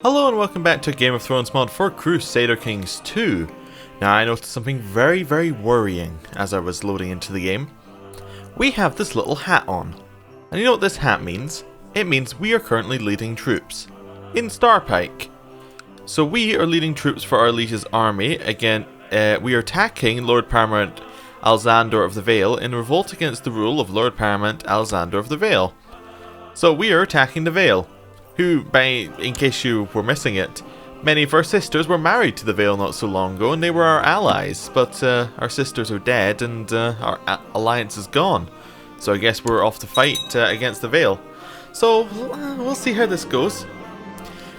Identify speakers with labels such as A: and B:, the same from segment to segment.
A: Hello and welcome back to a Game of Thrones mod for Crusader Kings 2. Now I noticed something very worrying as I was loading into the game. We have this little hat on. And you know what this hat means? It means we are currently leading troops in Starpike. So we are leading troops for our liege's army. Again, we are attacking Lord Paramount Alexander of the Vale in revolt against the rule of Lord Paramount Alexander of the Vale. So we are attacking the Vale. Who, in case you were missing it, many of our sisters were married to the Vale not so long ago, and they were our allies, but our sisters are dead, and our alliance is gone. So I guess we're off to fight against the Vale. So, we'll see how this goes.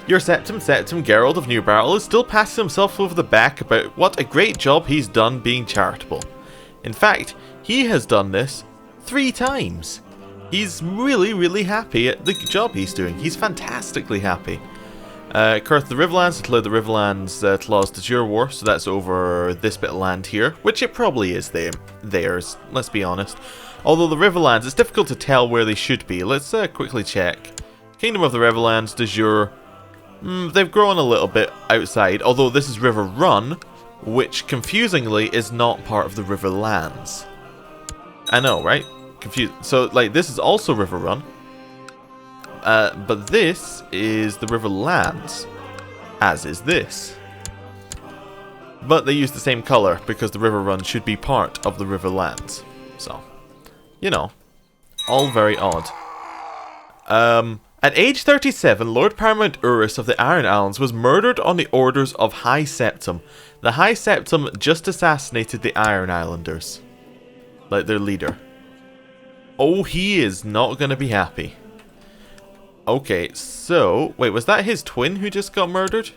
A: Your Septim Gerald of New Barrel is still passing himself over the back about what a great job he's done being charitable. In fact, he has done this 3 times. He's really happy at the job he's doing. He's fantastically happy. Curth the Riverlands declared the Riverlands Clause de Jure War, so that's over this bit of land here, which it probably is theirs, let's be honest. Although the Riverlands, it's difficult to tell where they should be. Let's quickly check. Kingdom of the Riverlands de Jure. They've grown a little bit outside, although this is River Run, which confusingly is not part of the Riverlands. I know, right? Confused. So, like, this is also River Run, but this is the Riverlands, as is this. But they use the same color because the River Run should be part of the Riverlands. So, you know, all very odd. At age 37, Lord Paramount Urus of the Iron Islands was murdered on the orders of High Septim. The High Septim just assassinated the Iron Islanders, like their leader. Oh, he is not going to be happy. Okay, so... Wait, was that his twin who just got murdered?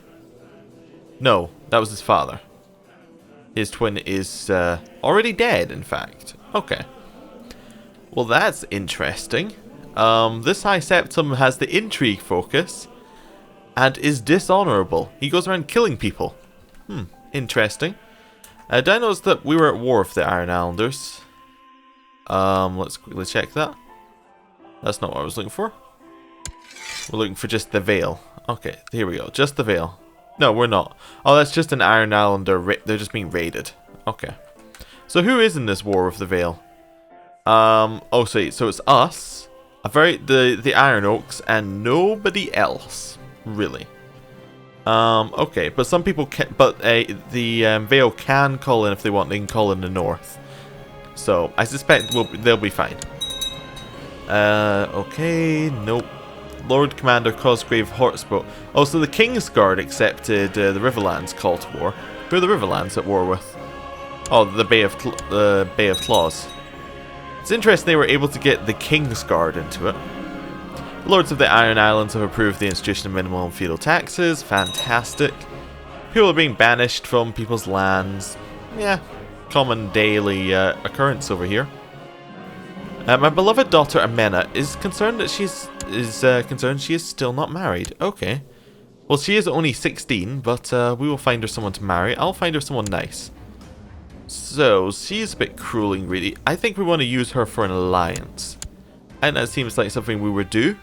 A: No, that was his father. His twin is already dead, in fact. Okay. Well, that's interesting. This High Septim has the intrigue focus and is dishonorable. He goes around killing people. Interesting. Did I notice that we were at war with the Iron Islanders? Let's quickly check that. That's not what I was looking for. We're looking for just the Vale. Okay, here we go. Just the Vale. No, we're not. Oh, that's just an Iron Islander. They're just being raided. Okay. So who is in this war with the Vale? Oh, so it's us, the Iron Oaks, and nobody else, really. Okay, but some people can, but the Vale can call in if they want. They can call in the north. So, I suspect they'll be fine. Okay, nope. Lord Commander Cosgrave Hortsborough. Oh, so the Kingsguard accepted the Riverlands call to war. Who are the Riverlands at war with? Oh, the Bay of Claws. It's interesting they were able to get the Kingsguard into it. The Lords of the Iron Islands have approved the institution of minimum feudal taxes. Fantastic. People are being banished from people's lands. Yeah. Common daily occurrence over here. My beloved daughter Amena is concerned that she is still not married. Okay. Well, she is only 16, but we will find her someone to marry. I'll find her someone nice. So, she's a bit cruel and greedy. I think we want to use her for an alliance. And that seems like something we would do.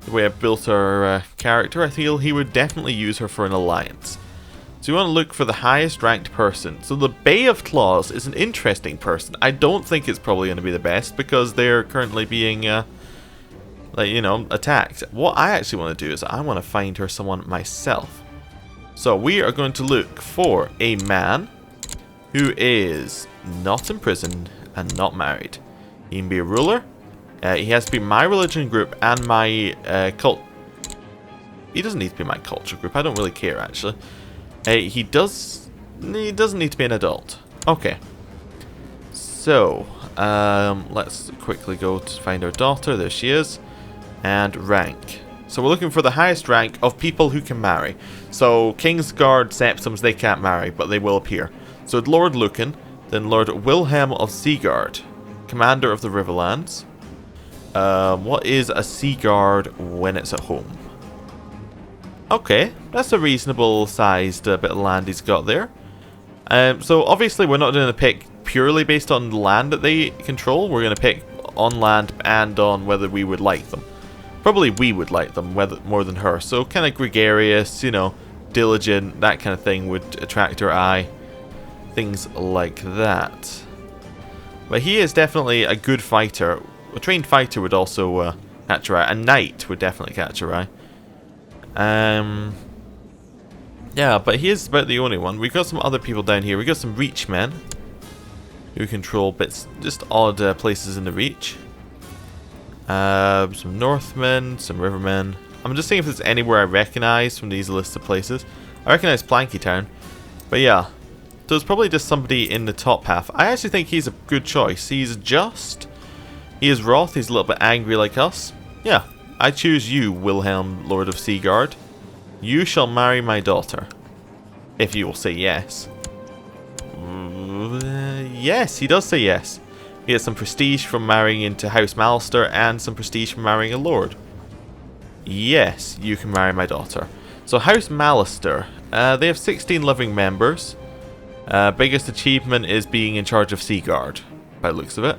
A: The way I built our character, I feel he would definitely use her for an alliance. So you want to look for the highest ranked person. So the Bay of Claws is an interesting person. I don't think it's probably going to be the best because they're currently being, attacked. What I actually want to do is I want to find her someone myself. So we are going to look for a man who is not imprisoned and not married. He can be a ruler. He has to be my religion group and my cult. He doesn't need to be my culture group. I don't really care actually. He doesn't need to be an adult. Okay. So, let's quickly go to find our daughter. There she is. And rank. So we're looking for the highest rank of people who can marry. So, Kingsguard Septims, they can't marry, but they will appear. So, Lord Lucan, then Lord Wilhelm of Seaguard, Commander of the Riverlands. What is a Seaguard when it's at home? Okay, that's a reasonable sized bit of land he's got there. So obviously we're not going to pick purely based on the land that they control. We're going to pick on land and on whether we would like them. Probably we would like them more than her. So kind of gregarious, you know, diligent, that kind of thing would attract her eye. Things like that. But he is definitely a good fighter. A trained fighter would also catch her eye. A knight would definitely catch her eye. Yeah, but he is about the only one. We've got some other people down here. We've got some Reach men who control bits, just odd places in the Reach. Some Northmen, some Rivermen. I'm just seeing if there's anywhere I recognize from these lists of places. I recognize Planky Town. But yeah, so it's probably just somebody in the top half. I actually think he's a good choice. He's just. He is wroth. He's a little bit angry like us. Yeah, I choose you, Wilhelm, Lord of Seaguard. You shall marry my daughter. If you will say yes. Yes, he does say yes. He has some prestige from marrying into House Mallister and some prestige from marrying a lord. Yes, you can marry my daughter. So House Mallister, they have 16 living members. Biggest achievement is being in charge of Seaguard, by the looks of it.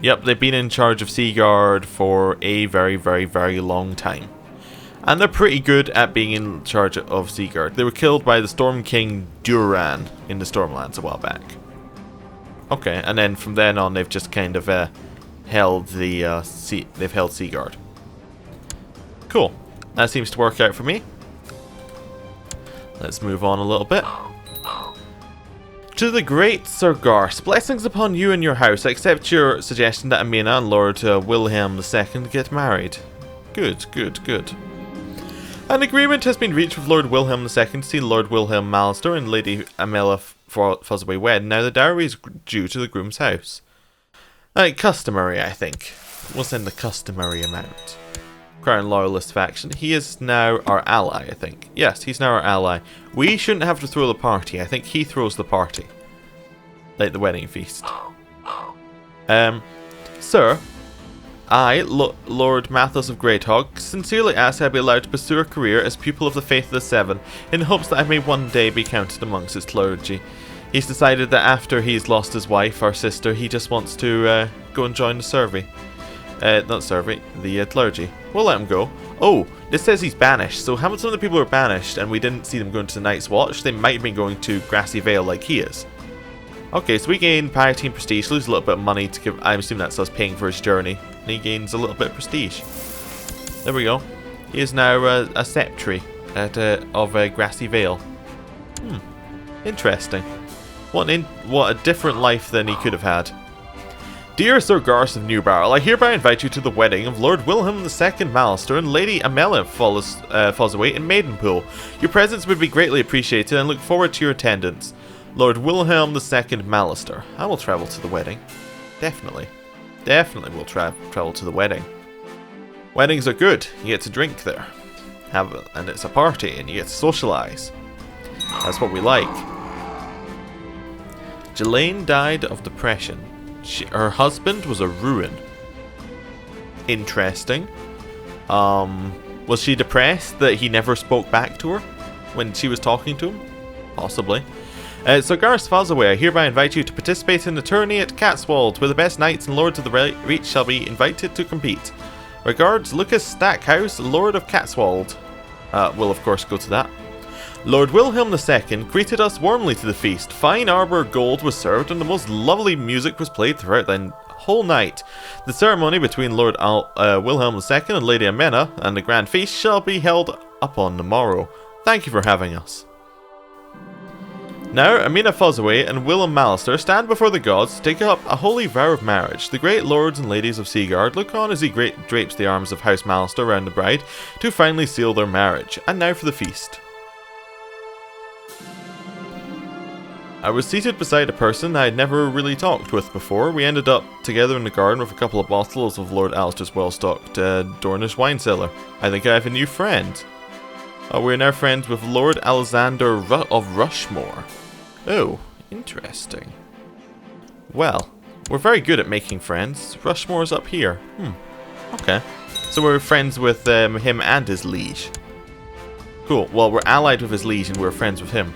A: Yep, they've been in charge of Seaguard for a very, very, very long time. And they're pretty good at being in charge of Seaguard. They were killed by the Storm King Duran in the Stormlands a while back. Okay, and then from then on they've just kind of held the they've held Seaguard. Cool. That seems to work out for me. Let's move on a little bit. To the great Sir Garth, blessings upon you and your house. I accept your suggestion that Amina and Lord Wilhelm II get married. Good, good, good. An agreement has been reached with Lord Wilhelm II to see Lord Wilhelm Mallister and Lady Amelia Fossoway wed. Now the dowry is due to the groom's house. Customary, I think. We'll send the customary amount. Crown Loyalist faction. He is now our ally, I think. Yes, he's now our ally. We shouldn't have to throw the party. I think he throws the party. Like the wedding feast. Sir, I, Lord Mathos of Greathog, sincerely ask I be allowed to pursue a career as pupil of the Faith of the Seven, in hopes that I may one day be counted amongst its clergy. He's decided that after he's lost his wife, our sister, he just wants to go and join the survey. Not survey, the clergy. We'll let him go. Oh, this says he's banished, so how much some of the people are banished and we didn't see them going to the Night's Watch? They might have been going to Grassy Vale like he is. Okay, so we gain piety and prestige, lose a little bit of money to give. I'm assuming that's us paying for his journey. And he gains a little bit of prestige. There we go. He is now a septry of Grassy Vale. Interesting. What a different life than he could have had. Dear Sir Garth of Newbarrel, I hereby invite you to the wedding of Lord Wilhelm II Mallister and Lady Amelia Fossoway in Maidenpool. Your presence would be greatly appreciated and look forward to your attendance. Lord Wilhelm II Mallister. I will travel to the wedding. Definitely. Definitely will travel to the wedding. Weddings are good. You get to drink there. And it's a party and you get to socialise. That's what we like. Jelaine died of depression. Her husband was a ruin. Interesting. Was she depressed that he never spoke back to her when she was talking to him? Possibly. So Garth Fossoway, I hereby invite you to participate in the tourney at Catswold, where the best knights and lords of the Reach shall be invited to compete. Regards, Lucas Stackhouse, Lord of Catswold. We'll of course go to that. Lord Wilhelm II greeted us warmly to the feast. Fine arbor gold was served and the most lovely music was played throughout the whole night. The ceremony between Lord Wilhelm II and Lady Amena and the grand feast shall be held upon the morrow. Thank you for having us. Now, Amina Fossoway and Willem Mallister stand before the gods to take up a holy vow of marriage. The great lords and ladies of Seaguard look on as he drapes the arms of House Mallister around the bride to finally seal their marriage. And now for the feast. I was seated beside a person I had never really talked with before. We ended up together in the garden with a couple of bottles of Lord Alistair's well-stocked Dornish wine cellar. I think I have a new friend. We're now friends with Lord Alexander of Rushmore. Oh, interesting. Well, we're very good at making friends. Rushmore's up here. Okay. So we're friends with him and his liege. Cool. Well, we're allied with his liege and we're friends with him.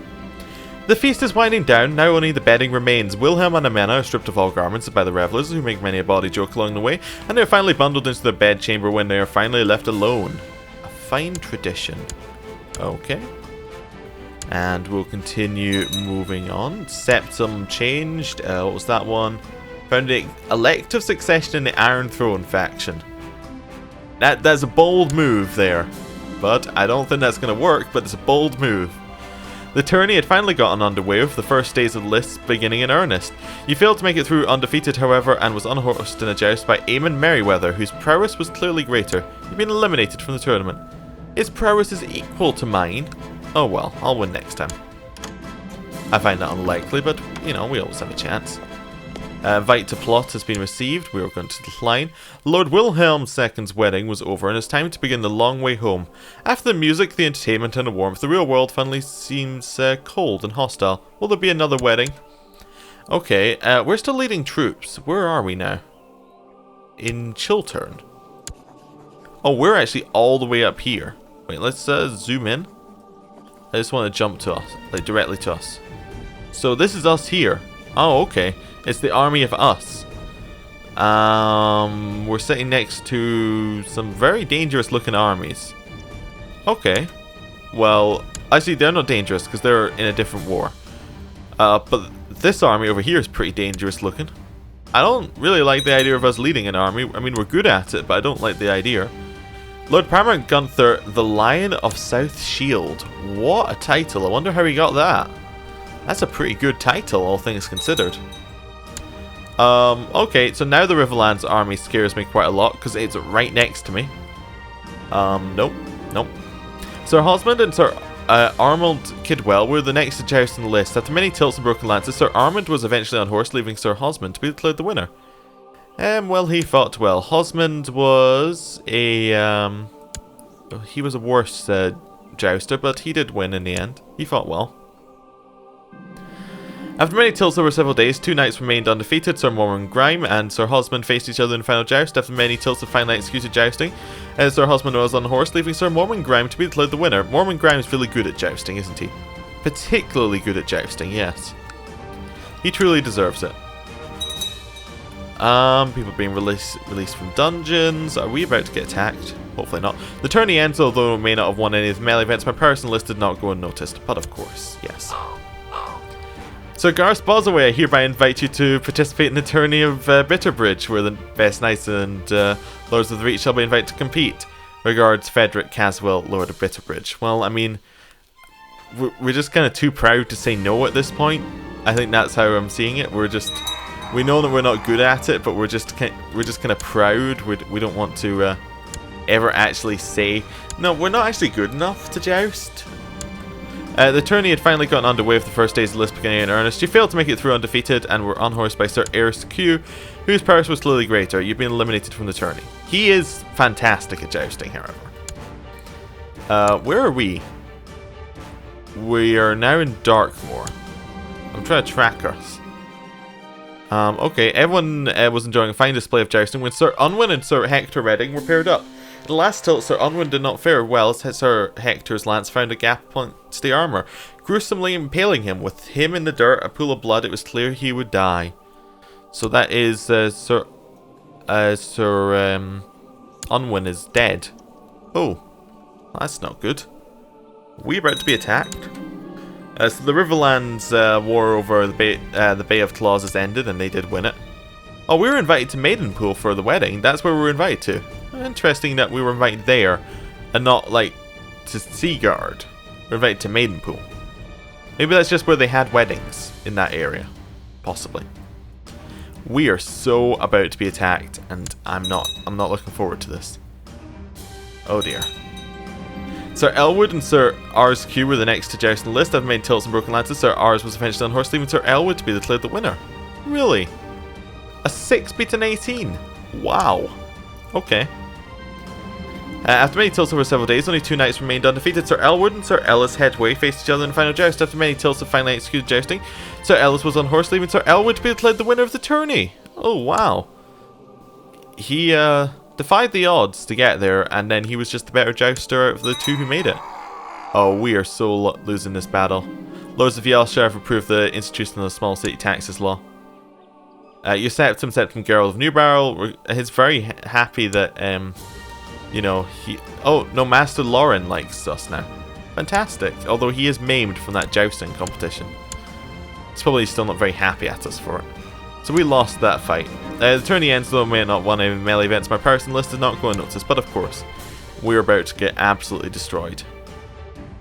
A: The feast is winding down, now only the bedding remains. Wilhelm and Amena are stripped of all garments by the revelers, who make many a bawdy joke along the way, and they are finally bundled into their bedchamber when they are finally left alone. A fine tradition. Okay. And we'll continue moving on. Septum changed. What was that one? Found an elective succession in the Iron Throne faction. That's a bold move there. But I don't think that's going to work, but it's a bold move. The tourney had finally gotten underway, with the first days of the lists beginning in earnest. You failed to make it through undefeated, however, and was unhorsed in a joust by Aemon Merryweather, whose prowess was clearly greater. You've been eliminated from the tournament. His prowess is equal to mine. Oh well, I'll win next time. I find that unlikely, but, you know, we always have a chance. Invite to plot has been received. We are going to decline. Lord Wilhelm II's wedding was over, and it's time to begin the long way home. After the music, the entertainment, and the warmth, the real world finally seems cold and hostile. Will there be another wedding? Okay, we're still leading troops. Where are we now? In Chiltern. Oh, we're actually all the way up here. Wait, let's zoom in. I just want to jump to us, like directly to us. So this is us here. Oh, okay. It's the army of us. We're sitting next to some very dangerous looking armies. Okay. Well, actually they're not dangerous because they're in a different war. But this army over here is pretty dangerous looking. I don't really like the idea of us leading an army. I mean, we're good at it, but I don't like the idea. Lord Paramount Gunther, the Lion of South Shield. What a title. I wonder how he got that. That's a pretty good title, all things considered. Okay, so now the Riverlands army scares me quite a lot because it's right next to me. Nope. Sir Hosmond and Sir Armand Kidwell were the next to joust on the list. After many tilts and broken lances, Sir Armand was eventually unhorsed, leaving Sir Hosmond to be declared the winner. Well, he fought well. Hosmond was a, he was a worse jouster, but he did win in the end. He fought well. After many tilts over several days, two knights remained undefeated. Sir Mormon Grime and Sir Hosmond faced each other in the final joust. After many tilts of finally executed jousting, Sir Hosmond was unhorsed, leaving Sir Mormon Grime to be declared the winner. Mormon Grime is really good at jousting, isn't he? Particularly good at jousting, yes. He truly deserves it. People being released from dungeons. Are we about to get attacked? Hopefully not. The tourney ends, although we may not have won any of the melee events. My personal list did not go unnoticed, but of course, yes. So Garth Fossoway, I hereby invite you to participate in the tourney of Bitterbridge, where the best knights and lords of the reach shall be invited to compete. Regards, Frederick Caswell, Lord of Bitterbridge. Well, I mean, we're just kind of too proud to say no at this point. I think that's how I'm seeing it. We know that we're not good at it, but we're just kind of proud. We don't want to ever actually say no. We're not actually good enough to joust. The tourney had finally gotten underway with the first days of the list beginning in earnest. You failed to make it through undefeated and were unhorsed by Sir Eris Q, whose prowess was clearly greater. You've been eliminated from the tourney. He is fantastic at jousting, however. Where are we? We are now in Darkmoor. I'm trying to track us. Okay, everyone was enjoying a fine display of jousting when Sir Unwin and Sir Hector Redding were paired up. In the last tilt, Sir Unwin did not fare well as Sir Hector's lance found a gap amongst the armour, gruesomely impaling him. With him in the dirt, a pool of blood, it was clear he would die. So that is Sir Unwin is dead. Oh, that's not good. Are we about to be attacked? So the Riverlands war over the Bay of Claws has ended, and they did win it. Oh, we were invited to Maidenpool for the wedding. That's where we were invited to. Interesting that we were invited there, and not, like, to Seaguard. We're invited to Maidenpool. Maybe that's just where they had weddings, in that area. Possibly. We are so about to be attacked, and I'm not looking forward to this. Oh dear. Sir Elwood and Sir Ars Q were the next to joust on the list. I've made tilts and broken lances. Sir Ars was eventually unhorsed, leaving Sir Elwood to be declared the winner. Really? A 6 beat an 18? Wow. Okay. After many tilts over several days, only two knights remained undefeated. Sir Elwood and Sir Ellis Headway faced each other in the final joust. After many tilts of finally executed jousting, Sir Ellis was unhorsed, leaving Sir Elwood to be declared the winner of the tourney. Oh, wow. He defied the odds to get there, and then he was just the better jouster out of the two who made it. Oh, we are so losing this battle.
B: Lords of Yellshire have approved the institution of the small city taxes law. Your Septim Gerald of Newbarrel is very happy that, you know, oh, no, Master Lauren likes us now. Fantastic. Although he is maimed from that jousting competition. He's probably still not very happy at us for it. So we lost that fight. The tourney ends though, may not won any melee events. My person list is not going unnoticed, but of course, we're about to get absolutely destroyed.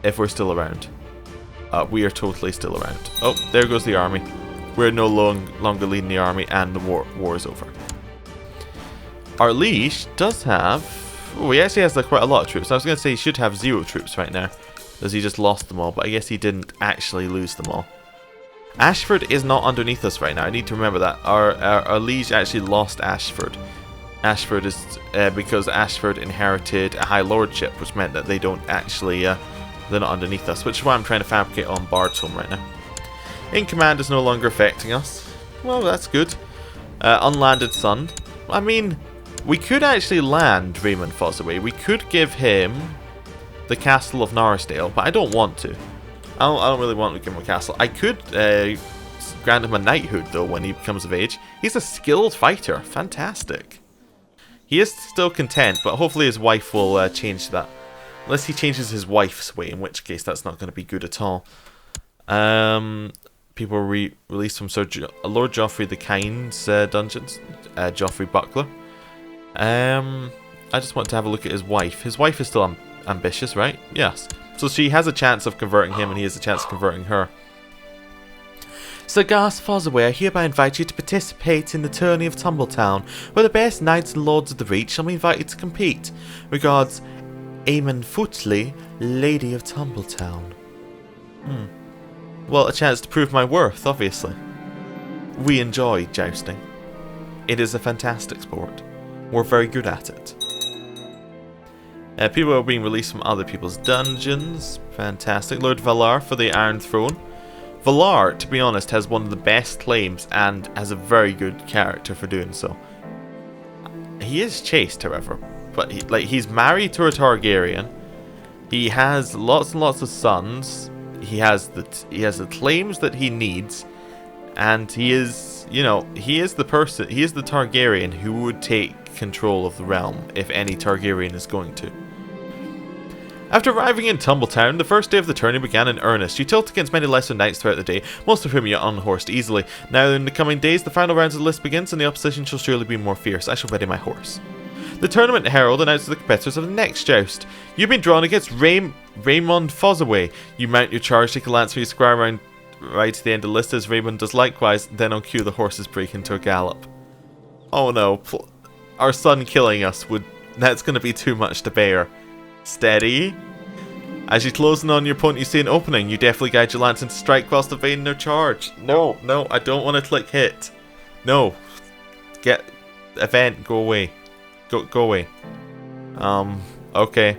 B: If we're still around. We are totally still around. Oh, there goes the army. We're no longer leading the army, and the war is over. Our liege does have... Oh, he actually has quite a lot of troops. I was going to say he should have 0 troops right now, because he just lost them all, but I guess he didn't actually lose them all. Ashford is not underneath us right now. I need to remember that. Our liege actually lost Ashford. Ashford is because Ashford inherited a high lordship, which meant that they don't actually they're not underneath us, which is why I'm trying to fabricate on Bard's home right now. In command is no longer affecting us. Well, that's good. Unlanded Sun. I mean, we could actually land Raymond Fossoway. We could give him the castle of Narsdale, but I don't want to. I don't really want to give him a castle. I could grant him a knighthood, though, when he becomes of age. He's a skilled fighter. Fantastic. He is still content, but hopefully his wife will change that. Unless he changes his wife's way, in which case that's not going to be good at all. People were released from Lord Joffrey the Kind's dungeons. Joffrey Buckler. I just want to have a look at his wife. His wife is still ambitious, right? Yes. So she has a chance of converting him, and he has a chance of converting her. Sir House Fossoway, I hereby invite you to participate in the tourney of Tumbletown, where the best knights and lords of the reach shall be invited to compete. Regards, Eamon Footley, Lady of Tumbletown. Well, a chance to prove my worth, obviously. We enjoy jousting. It is a fantastic sport. We're very good at it. People are being released from other people's dungeons. Fantastic. Lord Valar for the Iron Throne. Valar, to be honest, has one of the best claims and has a very good character for doing so. He is chaste, however. But he's married to a Targaryen. He has lots and lots of sons. He has the claims that he needs, and he is, you know, he is the Targaryen who would take control of the realm if any Targaryen is going to. After arriving in Tumbletown, the first day of the tourney began in earnest. You tilt against many lesser knights throughout the day, most of whom you unhorsed easily. Now in the coming days, the final rounds of the list begins, and the opposition shall surely be more fierce. I shall ready my horse. The tournament herald announces the competitors of the next joust. You've been drawn against Raymond Fossoway. You mount your charge, take a lance for your squire round right to the end of the list as Raymond does likewise. Then on cue the horses break into a gallop. Oh no, our son killing us that's going to be too much to bear. Steady. As you close in on your opponent, you see an opening. You deftly guide your lance into strike whilst evading their charge. No, I don't want to click hit. No. Get event, go away. Go away. Okay.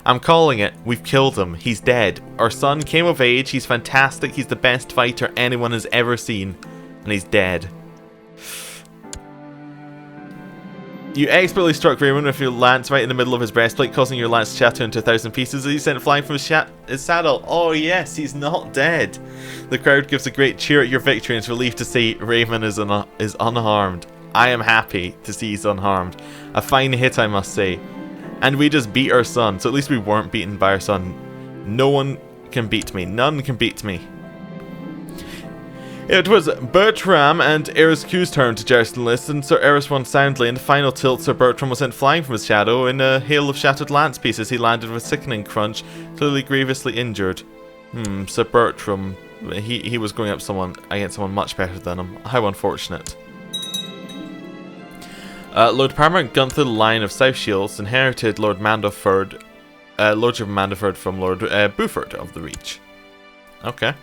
B: I'm calling it. We've killed him. He's dead. Our son came of age. He's fantastic. He's the best fighter anyone has ever seen. And he's dead. You expertly struck Raymond with your lance right in the middle of his breastplate, causing your lance to shatter into 1,000 pieces as he sent flying from his saddle. Oh yes, he's not dead. The crowd gives a great cheer at your victory and is relieved to see Raymond is unharmed. I am happy to see he's unharmed. A fine hit, I must say. And we just beat our son, so at least we weren't beaten by our son. No one can beat me. None can beat me. It was Bertram and Eriscu's turn to joust and list, and Sir Eris won soundly. In the final tilt, Sir Bertram was sent flying from his shadow. In a hail of shattered lance pieces, he landed with a sickening crunch, clearly grievously injured. Sir Bertram, he was going up against someone much better than him. How unfortunate. Lord Paramount Gunther, the Lion of South Shields, inherited Lord Mandoford, Lordship of Mandoford from Lord Buford of the Reach. Okay.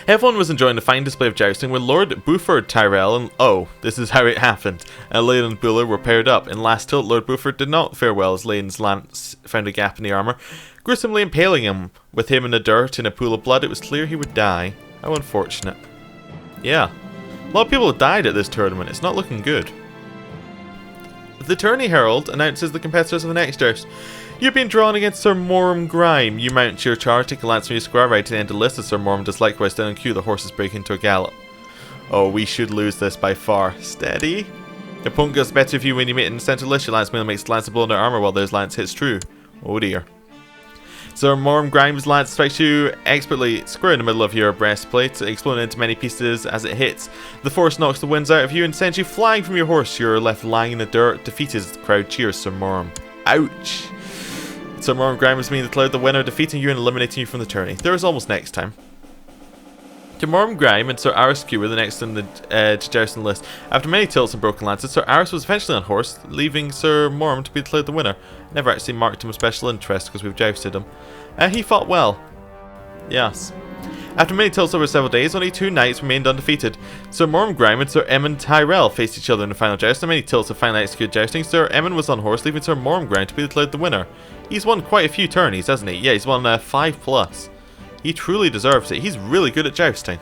B: Everyone was enjoying the fine display of jousting when Lord Buford Tyrell and... Oh, this is how it happened. Leyland Buller were paired up. In last tilt, Lord Buford did not fare well as Leyland's lance found a gap in the armour, gruesomely impaling him. With him in the dirt in a pool of blood, it was clear he would die. How unfortunate. Yeah. A lot of people have died at this tournament. It's not looking good. The Tourney Herald announces the competitors of the next joust. You've been drawn against Sir Moram Grime. You mount your charge, take a lance from your square right to the end of the list, as Sir Moram does likewise. Then on cue, the horses break into a gallop. Oh, we should lose this by far. Steady. The opponent goes better if you when you meet in the centre list. Your lance melee makes the lance blow in their armour while their lance hits true. Oh dear. Sir Moram Grime's lance strikes you expertly square in the middle of your breastplate, exploding into many pieces as it hits. The force knocks the winds out of you and sends you flying from your horse. You're left lying in the dirt, defeated as the crowd cheers Sir Moram. Ouch! Sir Moram Grime has been declared the winner, defeating you and eliminating you from the tourney. There is almost next time. Sir Moram Grime and Sir Aris Q were the next in the Jajarison list. After many tilts and broken lances, Sir Aris was eventually on horse, leaving Sir Moram to be declared the winner. Never actually marked him with special interest because we've jousted him. He fought well. Yes. After many tilts over several days, only 2 knights remained undefeated. Sir Moram Grime and Sir Emmon Tyrell faced each other in the final joust, and many tilts have finally executed jousting. Sir Emmon was on horse, leaving Sir Moram Grime to be declared the winner. He's won quite a few tourneys, hasn't he? Yeah, he's won 5+. He truly deserves it. He's really good at jousting.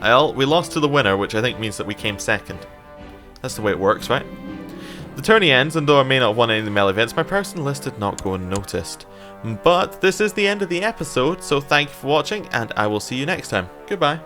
B: Well, we lost to the winner, which I think means that we came second. That's the way it works, right? The tourney ends, and though I may not have won any of the melee events, my personal list did not go unnoticed. But this is the end of the episode, so thank you for watching, and I will see you next time. Goodbye.